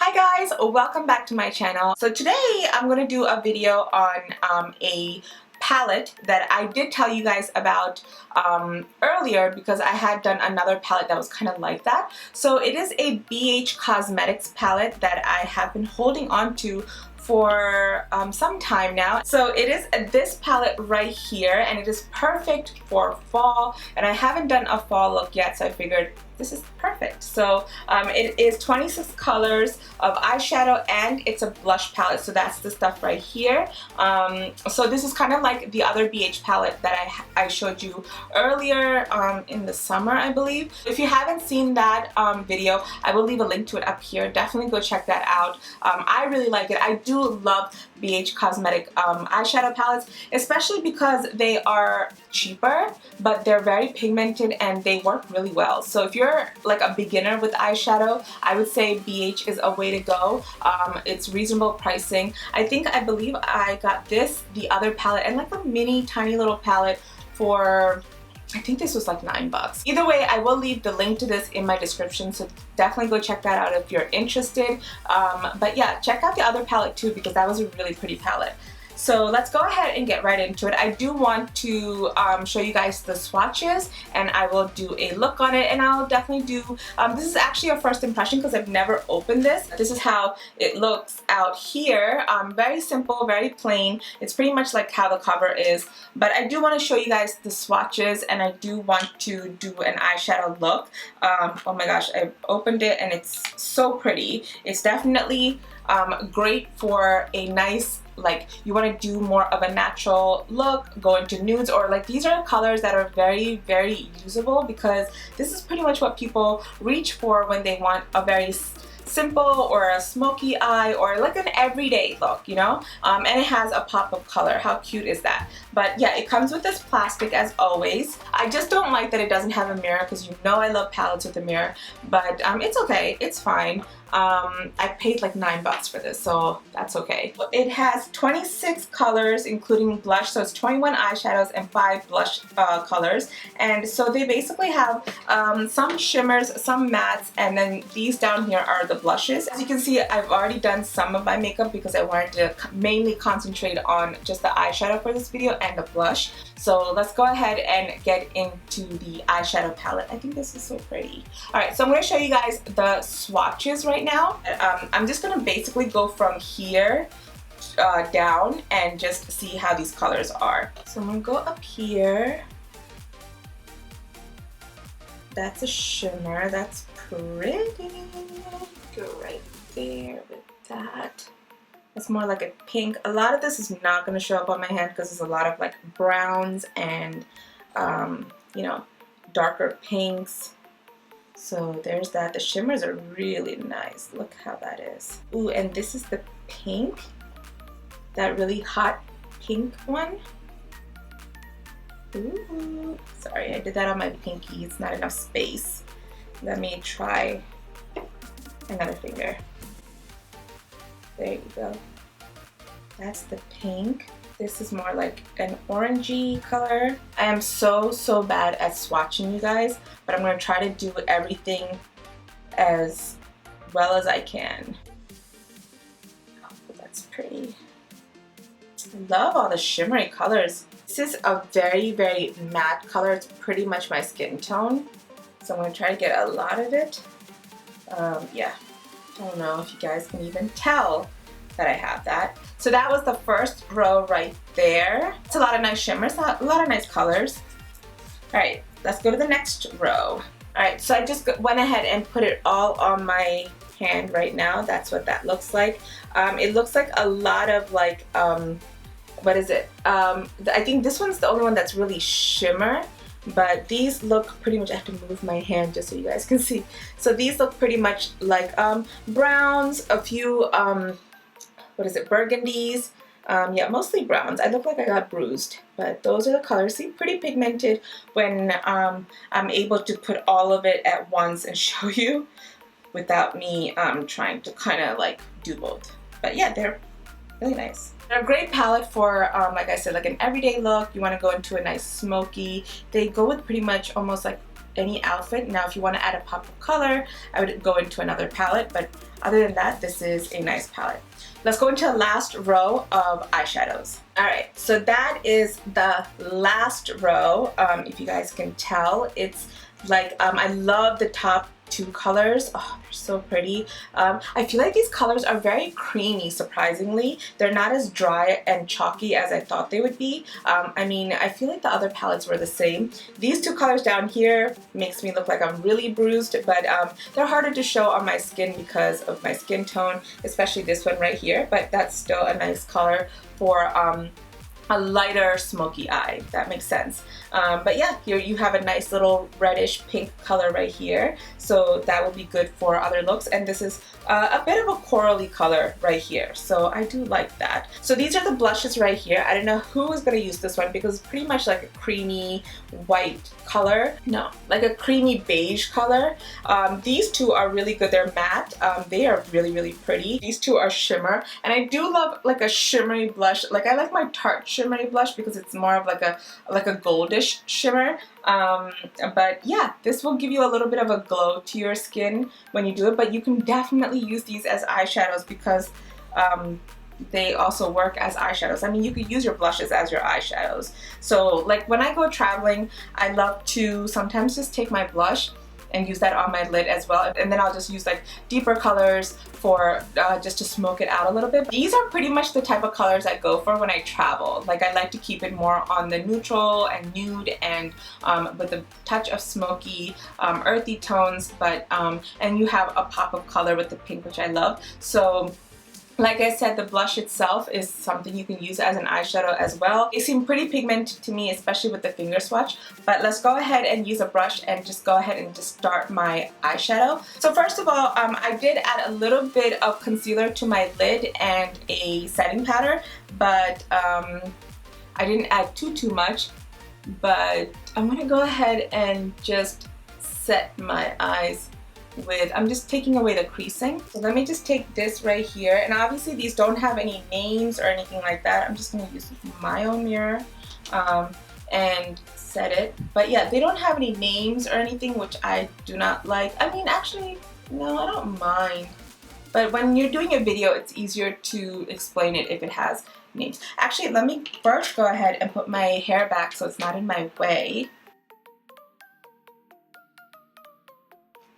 Hi guys, welcome back to my channel. So today I'm going to do a video on a palette that I did tell you guys about earlier because I had done another palette that was kind of like that. So it is a BH Cosmetics palette that I have been holding on to for some time now. So it is this palette right here, and it is perfect for fall, and I haven't done a fall look yet, so I figured this is perfect. So it is 26 colors of eyeshadow, and it's a blush palette, so that's the stuff right here. So this is kind of like the other BH palette that I showed you earlier in the summer, I believe. If you haven't seen that video, I will leave a link to it up here. Definitely go check that out. I really like it. I do love BH Cosmetic eyeshadow palettes, especially because they are cheaper, but they're very pigmented and they work really well. So if you're like a beginner with eyeshadow, I would say BH is a way to go. It's reasonable pricing. I believe I got this, the other palette, and like a mini tiny little palette for, I think this was like $9. Either way, I will leave the link to this in my description, so definitely go check that out if you're interested. But yeah, check out the other palette too, because that was a really pretty palette. So let's go ahead and get right into it. I do want to show you guys the swatches, and I will do a look on it, and I'll definitely do, this is actually a first impression because I've never opened this. This is how it looks out here. Very simple, very plain. It's pretty much like how the cover is, but I do want to show you guys the swatches, and I do want to do an eyeshadow look. Oh my gosh, I opened it and it's so pretty. It's definitely great for a nice, like, you want to do more of a natural look, go into nudes, or like these are colors that are very, very usable, because this is pretty much what people reach for when they want a very simple or a smoky eye or like an everyday look, you know? And it has a pop of color. How cute is that? But yeah, it comes with this plastic as always. I just don't like that it doesn't have a mirror, because you know I love palettes with a mirror, but it's okay, it's fine. I paid like $9 for this, so that's okay. It has 26 colors including blush, so it's 21 eyeshadows and 5 blush colors. And so they basically have some shimmers, some mattes, and then these down here are the blushes. As you can see, I've already done some of my makeup because I wanted to mainly concentrate on just the eyeshadow for this video and the blush. So let's go ahead and get into the eyeshadow palette. I think this is so pretty. Alright, so I'm going to show you guys the swatches right now. I'm just going to basically go from here down and just see how these colors are. So I'm going to go up here. That's a shimmer. That's pretty. Go right there with that. It's more like a pink. A lot of this is not going to show up on my hand because there's a lot of like browns and you know, darker pinks. So there's that. The shimmers are really nice. Look how that is. Ooh, and this is the pink. That really hot pink one. Ooh, sorry, I did that on my pinky. It's not enough space. Let me try another finger. There you go. That's the pink. This is more like an orangey color. I am so bad at swatching, you guys, but I'm going to try to do everything as well as I can. Oh, that's pretty. I love all the shimmery colors. This is a very, very matte color. It's pretty much my skin tone, so I'm going to try to get a lot of it. Yeah, I don't know if you guys can even tell that I have that. So that was the first row right there. It's a lot of nice shimmers, a lot of nice colors. Alright, let's go to the next row. Alright, so I just went ahead and put it all on my hand right now. That's what that looks like. It looks like a lot of like, what is it? I think this one's the only one that's really shimmer. But these look pretty much, I have to move my hand just so you guys can see. So these look pretty much like browns, a few, what is it, burgundies. Yeah, mostly browns. I look like I got bruised, but those are the colors. See, pretty pigmented when I'm able to put all of it at once and show you without me trying to kind of like do both. But yeah, they're really nice. They're a great palette for, like I said, like an everyday look. You want to go into a nice smoky. They go with pretty much almost like any outfit. Now if you want to add a pop of color, I would go into another palette, but other than that, this is a nice palette. Let's go into the last row of eyeshadows. Alright, so that is the last row. If you guys can tell, it's like, I love the top two colors. Oh, they're so pretty. I feel like these colors are very creamy, surprisingly. They're not as dry and chalky as I thought they would be. I mean, I feel like the other palettes were the same. These two colors down here makes me look like I'm really bruised, but they're harder to show on my skin because of my skin tone, especially this one right here, but that's still a nice color for a lighter smoky eye, if that makes sense. But yeah, here you have a nice little reddish pink color right here, so that will be good for other looks. And this is a bit of a corally color right here, so I do like that. So these are the blushes right here. I don't know who is going to use this one because it's pretty much like a creamy white color. No, like a creamy beige color. These two are really good. They're matte. They are really, really pretty. These two are shimmer, and I do love like a shimmery blush. Like I like my Tarte shimmery blush because it's more of like a goldish shimmer. But yeah, this will give you a little bit of a glow to your skin when you do it, but you can definitely use these as eyeshadows because they also work as eyeshadows. I mean, you could use your blushes as your eyeshadows. So like when I go traveling, I love to sometimes just take my blush and use that on my lid as well, and then I'll just use like deeper colors for just to smoke it out a little bit. These are pretty much the type of colors I go for when I travel. Like I like to keep it more on the neutral and nude and with a touch of smoky earthy tones, but and you have a pop of color with the pink, which I love. So like I said, the blush itself is something you can use as an eyeshadow as well. They seem pretty pigmented to me, especially with the finger swatch, but let's go ahead and use a brush and just go ahead and just start my eyeshadow. So first of all, I did add a little bit of concealer to my lid and a setting powder, but I didn't add too much, but I'm gonna go ahead and just set my eyes with, I'm just taking away the creasing. So let me just take this right here, and obviously these don't have any names or anything like that. I'm just going to use my own mirror and set it. But yeah, they don't have any names or anything, which I do not like. I mean, actually, no, I don't mind. But when you're doing a video, it's easier to explain it if it has names. Actually, let me first go ahead and put my hair back so it's not in my way.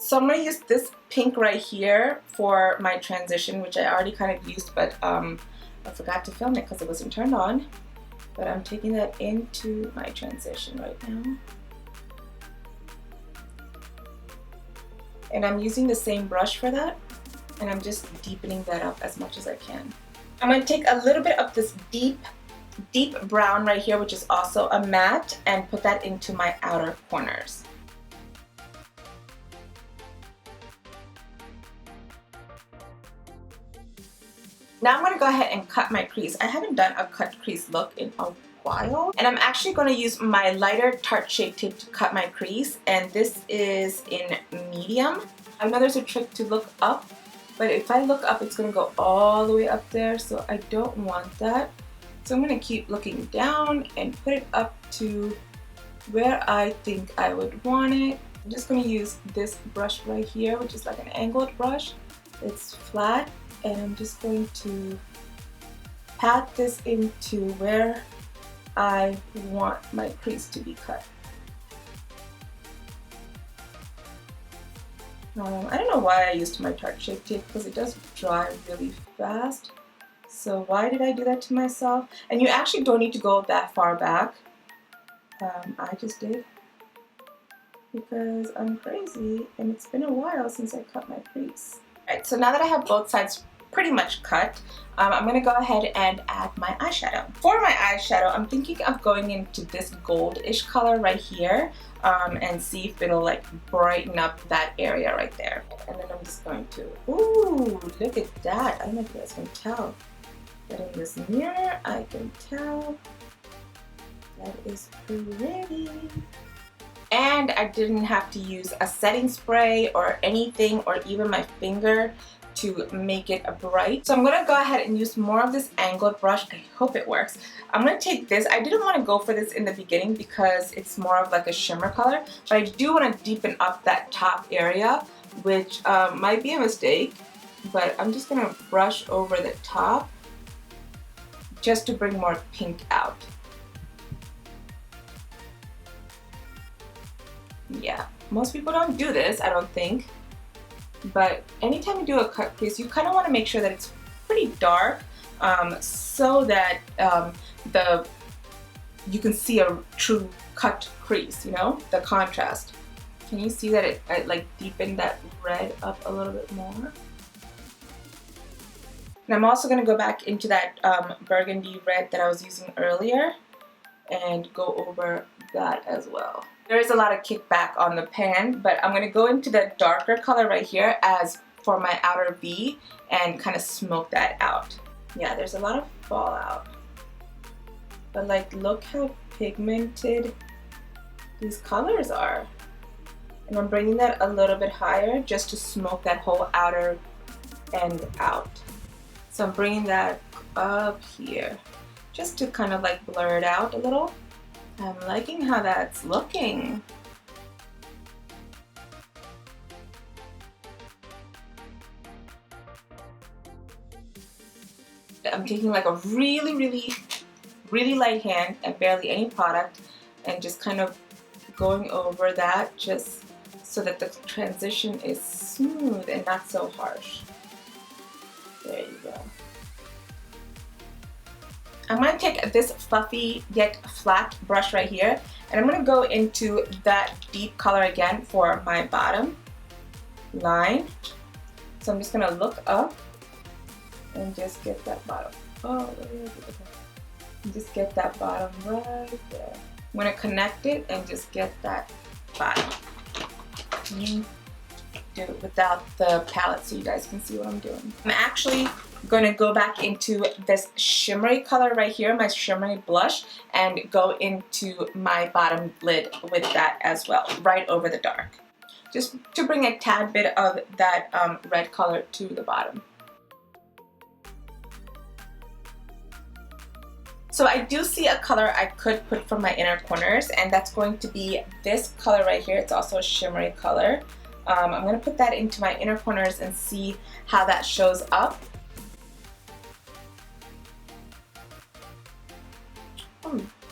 So I'm going to use this pink right here for my transition, which I already kind of used, but I forgot to film it because it wasn't turned on. But I'm taking that into my transition right now. And I'm using the same brush for that, and I'm just deepening that up as much as I can. I'm going to take a little bit of this deep brown right here, which is also a matte, and put that into my outer corners. Now I'm going to go ahead and cut my crease. I haven't done a cut crease look in a while. And I'm actually going to use my lighter Tarte Shape Tape to cut my crease. And this is in medium. I know there's a trick to look up, but if I look up, it's going to go all the way up there. So I don't want that. So I'm going to keep looking down and put it up to where I think I would want it. I'm just going to use this brush right here, which is like an angled brush. It's flat. And I'm just going to pat this into where I want my crease to be cut. I don't know why I used my Tarte Shape Tape because it does dry really fast. So why did I do that to myself? And you actually don't need to go that far back. I just did because I'm crazy and it's been a while since I cut my crease. Alright, so now that I have both sides pretty much cut, I'm going to go ahead and add my eyeshadow. For my eyeshadow, I'm thinking of going into this goldish color right here and see if it'll like brighten up that area right there. And then I'm just going to, ooh, look at that. I don't know if you guys can tell, but in this mirror, I can tell that is pretty. And I didn't have to use a setting spray or anything, or even my finger to make it bright. So I'm going to go ahead and use more of this angled brush. I hope it works. I'm going to take this. I didn't want to go for this in the beginning because it's more of like a shimmer color, but I do want to deepen up that top area, which might be a mistake, but I'm just going to brush over the top just to bring more pink out. Yeah, most people don't do this, I don't think, but anytime you do a cut crease, you kind of want to make sure that it's pretty dark, so that you can see a true cut crease, you know, the contrast. Can you see that it like deepened that red up a little bit more? And I'm also going to go back into that burgundy red that I was using earlier and go over that as well. There is a lot of kickback on the pan, but I'm going to go into the darker color right here as for my outer V and kind of smoke that out. Yeah, there's a lot of fallout. But like, look how pigmented these colors are. And I'm bringing that a little bit higher just to smoke that whole outer end out. So I'm bringing that up here just to kind of like blur it out a little. I'm liking how that's looking. I'm taking like a really light hand and barely any product and just kind of going over that just so that the transition is smooth and not so harsh. There you go. I'm going to take this fluffy yet flat brush right here and I'm going to go into that deep color again for my bottom line. So I'm just going to look up and just get that bottom. Oh, just get that bottom right there. I'm going to connect it and just get that bottom. Do it without the palette so you guys can see what I'm doing. I'm actually going to go back into this shimmery color right here, my shimmery blush, and go into my bottom lid with that as well, right over the dark. Just to bring a tad bit of that red color to the bottom. So I do see a color I could put for my inner corners, and that's going to be this color right here. It's also a shimmery color. I'm going to put that into my inner corners and see how that shows up.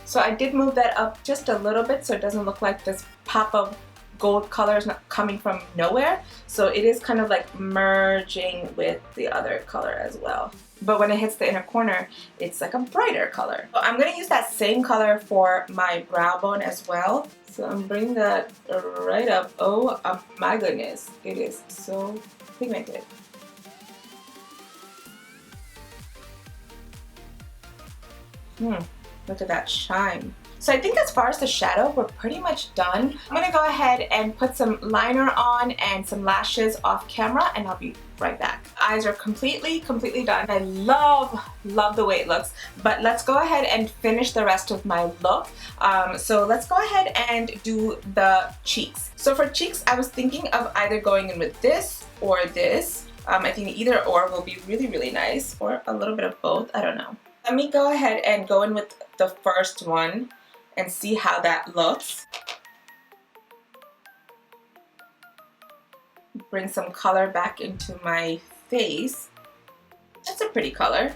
So I did move that up just a little bit so it doesn't look like this pop of gold color is not coming from nowhere. So it is kind of like merging with the other color as well. But when it hits the inner corner, it's like a brighter color. So I'm going to use that same color for my brow bone as well. So I'm bringing that right up. Oh my goodness, it is so pigmented. Look at that shine. So I think as far as the shadow, we're pretty much done. I'm gonna go ahead and put some liner on and some lashes off camera and I'll be right back. Eyes are completely done. I love the way it looks, but let's go ahead and finish the rest of my look. So let's go ahead and do the cheeks. So for cheeks, I was thinking of either going in with this or this. I think either or will be really nice, or a little bit of both, I don't know. Let me go ahead and go in with the first one and see how that looks. Bring some color back into my face. That's a pretty color.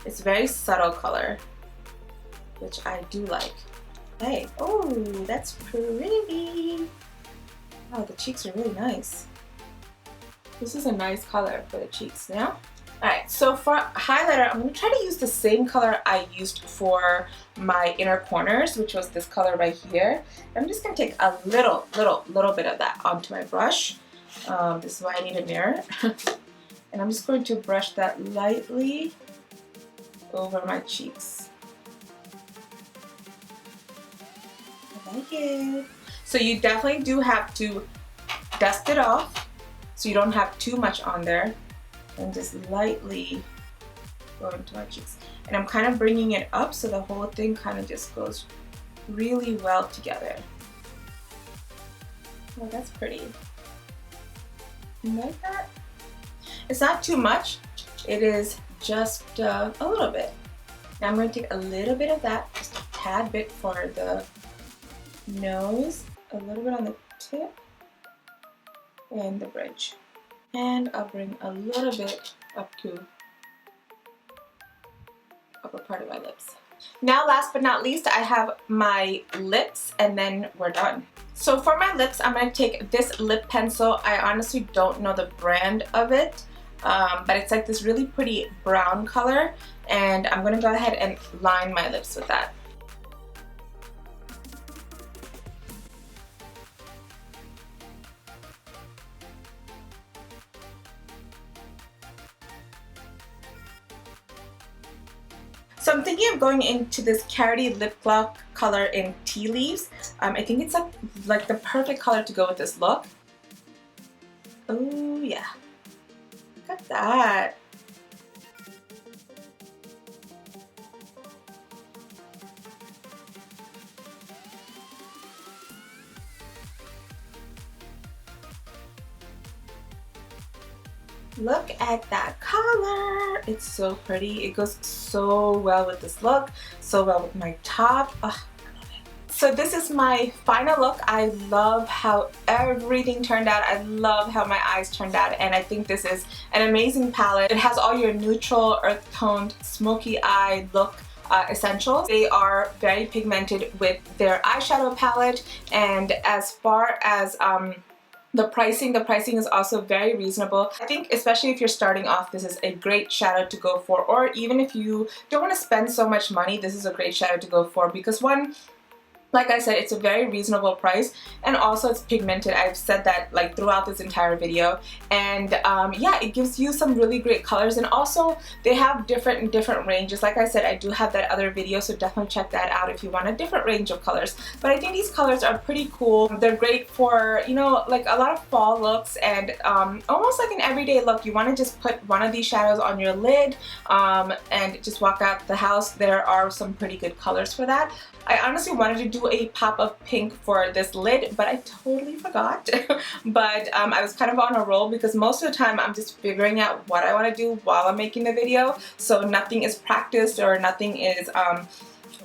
It's a very subtle color, which I do like. Hey, oh, that's pretty. Oh, the cheeks are really nice. This is a nice color for the cheeks now. Alright, so for highlighter, I'm going to try to use the same color I used for my inner corners, which was this color right here. I'm just going to take a little bit of that onto my brush. This is why I need a mirror. And I'm just going to brush that lightly over my cheeks. I like it. So you definitely do have to dust it off so you don't have too much on there, and just lightly go into my cheeks. And I'm kind of bringing it up so the whole thing kind of just goes really well together. Oh, that's pretty. You like that? It's not too much. It is just a little bit. Now I'm going to take a little bit of that, just a tad bit for the nose, a little bit on the tip, and the bridge. And I'll bring a little bit up to upper part of my lips. Now last but not least, I have my lips, and then we're done. So for my lips, I'm going to take this lip pencil. I honestly don't know the brand of it, but it's like this really pretty brown color, and I'm going to go ahead and line my lips with that. So I'm thinking of going into this Carity lip gloss color in Tea Leaves. I think it's like the perfect color to go with this look. Oh yeah, look at that. Look at that color. It's so pretty. It goes so well with this look, so well with my top. Oh, I love it. So this is my final look. I love how everything turned out. I love how my eyes turned out, and I think this is an amazing palette. It has all your neutral, earth-toned, smoky eye look essentials. They are very pigmented with their eyeshadow palette, and as far as the pricing is also very reasonable. I think especially if you're starting off, this is a great shadow to go for, or even if you don't want to spend so much money, this is a great shadow to go for because one, like I said, it's a very reasonable price, and also it's pigmented. I've said that like throughout this entire video, and yeah, it gives you some really great colors, and also they have different ranges. Like I said, I do have that other video, so definitely check that out if you want a different range of colors. But I think these colors are pretty cool. They're great for, you know, like a lot of fall looks, and almost like an everyday look. You want to just put one of these shadows on your lid and just walk out the house. There are some pretty good colors for that. I honestly wanted to do a pop of pink for this lid, but I totally forgot. But I was kind of on a roll because most of the time I'm just figuring out what I want to do while I'm making the video, so nothing is practiced or nothing is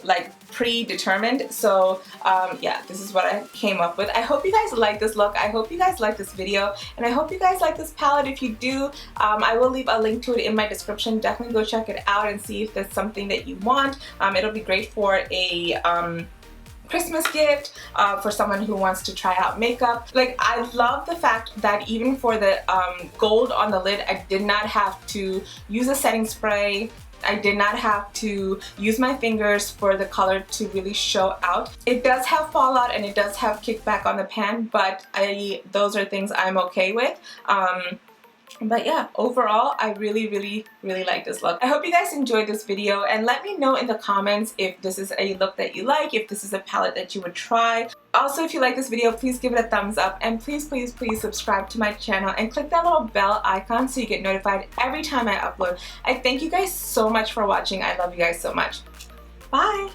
like predetermined. So yeah, this is what I came up with. I hope you guys like this look. I hope you guys like this video, and I hope you guys like this palette. If you do, I will leave a link to it in my description. Definitely go check it out and see if there's something that you want. It'll be great for a Christmas gift, for someone who wants to try out makeup. Like, I love the fact that even for the gold on the lid, I did not have to use a setting spray. I did not have to use my fingers for the color to really show out. It does have fallout and it does have kickback on the pan, but those are things I'm okay with. But yeah, overall, I really like this look. I hope you guys enjoyed this video, and let me know in the comments if this is a look that you like, if this is a palette that you would try. Also, if you like this video, please give it a thumbs up, and please subscribe to my channel and click that little bell icon so you get notified every time I upload. I thank you guys so much for watching. I love you guys so much. Bye!